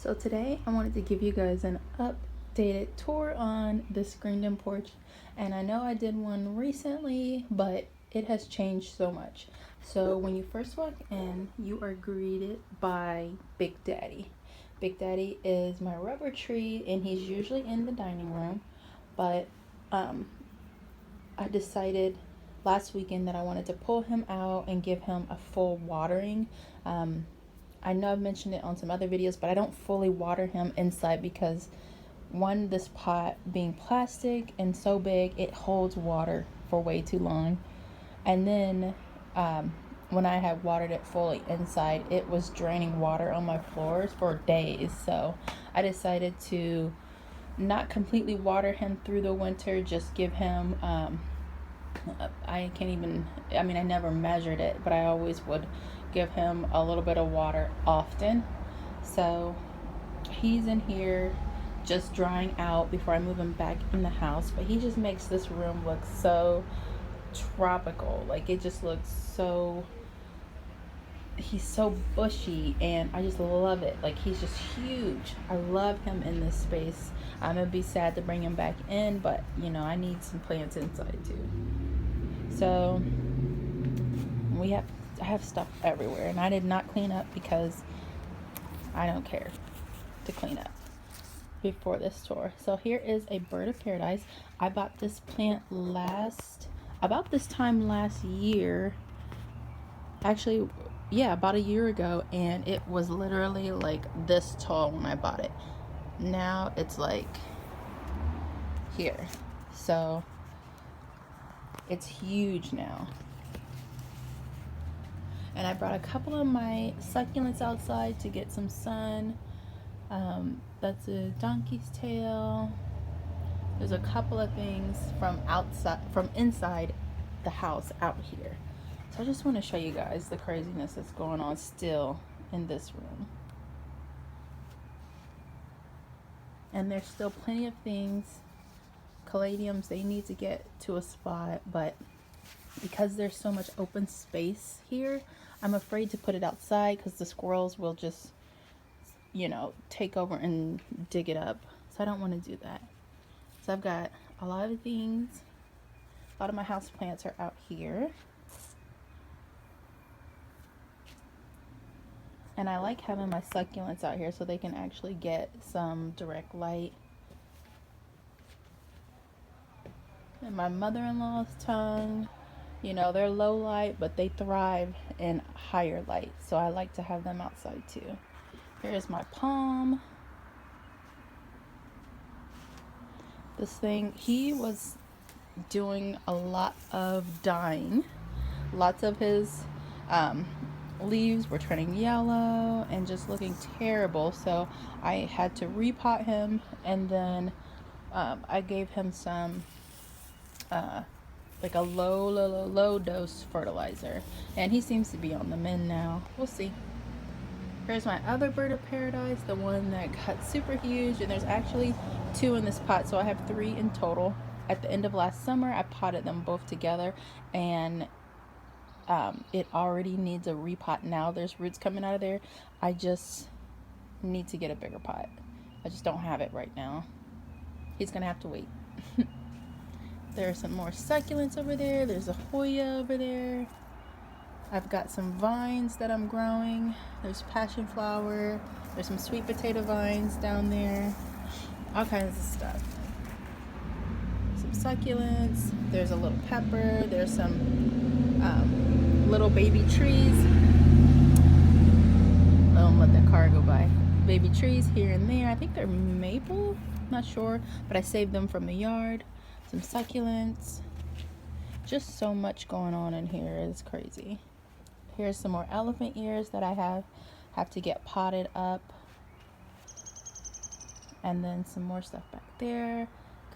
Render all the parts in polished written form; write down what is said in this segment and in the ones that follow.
So today I wanted to give you guys an updated tour on this screened-in porch, and I know I did one recently, but it has changed so much. So when you first walk in, you are greeted by Big Daddy. Big Daddy is my rubber tree, and he's usually in the dining room, but I decided last weekend that I wanted to pull him out and give him a full watering. I know I've mentioned it on some other videos, but I don't fully water him inside because one, this pot being plastic and so big, it holds water for way too long. And then when I had watered it fully inside, it was draining water on my floors for days. So I decided to not completely water him through the winter, just give him I never measured it, but I always would give him a little bit of water often. So he's in here just drying out before I move him back in the house, but he just makes this room look so tropical. Like, it just looks so, he's so bushy, and I just love it. Like, he's just huge. I love him in this space. I'm gonna be sad to bring him back in, but you know, I need some plants inside too. So I have stuff everywhere, and I did not clean up because I don't care to clean up before this tour. So here is a bird of paradise. I bought this plant about this time last year. Actually, yeah, about a year ago, and it was literally like this tall when I bought it. Now it's like here. So it's huge now. And I brought a couple of my succulents outside to get some sun. That's a donkey's tail. There's a couple of things from inside the house out here. So I just want to show you guys the craziness that's going on still in this room. And there's still plenty of things, caladiums, they need to get to a spot, but because there's so much open space here, I'm afraid to put it outside because the squirrels will just, you know, take over and dig it up. So I don't want to do that. So I've got a lot of things. A lot of my house plants are out here. And I like having my succulents out here so they can actually get some direct light. And my mother-in-law's tongue, you know, they're low light, but they thrive in higher light. So I like to have them outside too. Here's my palm. This thing, he was doing a lot of dying. Lots of his leaves were turning yellow and just looking terrible. So I had to repot him, and then I gave him some like a low dose fertilizer, and he seems to be on the mend now. We'll see. Here's my other bird of paradise, the one that got super huge, and there's actually 2 in this pot, so I have 3 in total. At the end of last summer, I potted them both together, and it already needs a repot now. There's roots coming out of there. I just need to get a bigger pot. I just don't have it right now. He's gonna have to wait. There's some more succulents over there. There's a Hoya over there. I've got some vines that I'm growing. There's passion flower. There's some sweet potato vines down there. All kinds of stuff. Some succulents. There's a little pepper. There's some little baby trees. Don't let that car go by. Baby trees here and there. I think they're maple. Not sure, but I saved them from the yard. Some succulents. Just so much going on in here. It's crazy. Here's some more elephant ears that I have to get potted up. And then some more stuff back there.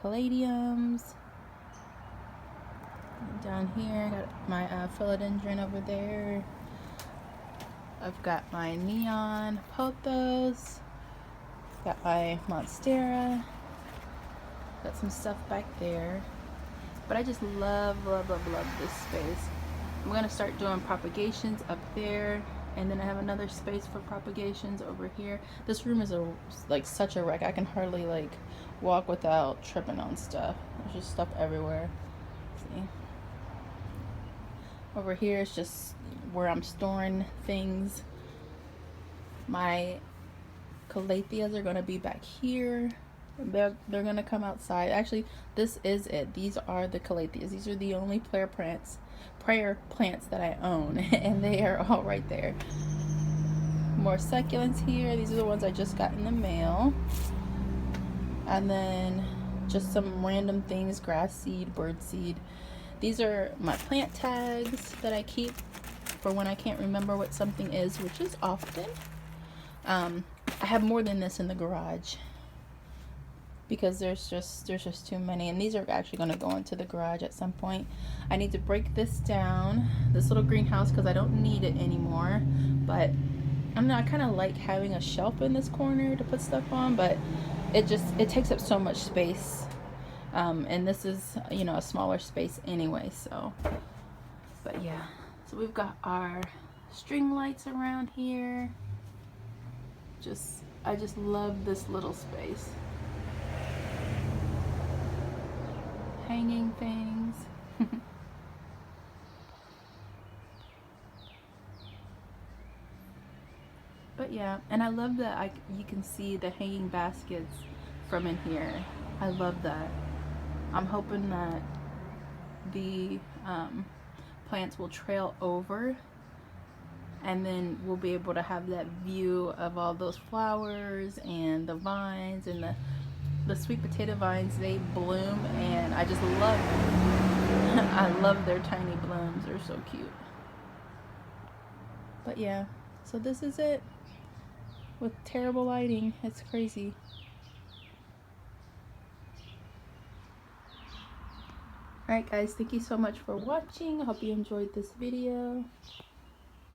Caladiums. Down here, got my philodendron over there. I've got my neon pothos. Got my monstera. Got some stuff back there. But I just love this space. I'm gonna start doing propagations up there And then I have another space for propagations over here. This room is like such a wreck. I can hardly like walk without tripping on stuff. There's just stuff everywhere. See? Over here is just where I'm storing things. My calatheas are gonna be back here. They're gonna come outside. Actually, this is it. These are the calatheas. These are the only prayer plants that I own, and they are all right there. More succulents here. These are the ones I just got in the mail. And then just some random things, grass seed, bird seed. These are my plant tags that I keep for when I can't remember what something is, which is often. I have more than this in the garage because there's just too many, and these are actually going to go into the garage at some point. I need to break this down, this little greenhouse, because I don't need it anymore. But I kind of like having a shelf in this corner to put stuff on, but it takes up so much space, and this is, you know, a smaller space anyway. So, but yeah, so we've got our string lights around here. I just love this little space. Hanging things. But yeah, and I love that you can see the hanging baskets from in here. I love that. I'm hoping that the plants will trail over, and then we'll be able to have that view of all those flowers and the vines, and the sweet potato vines. They bloom, and I just love them. I love their tiny blooms. They're so cute. But yeah, so this is it with terrible lighting. It's crazy. Alright guys, thank you so much for watching. I hope you enjoyed this video.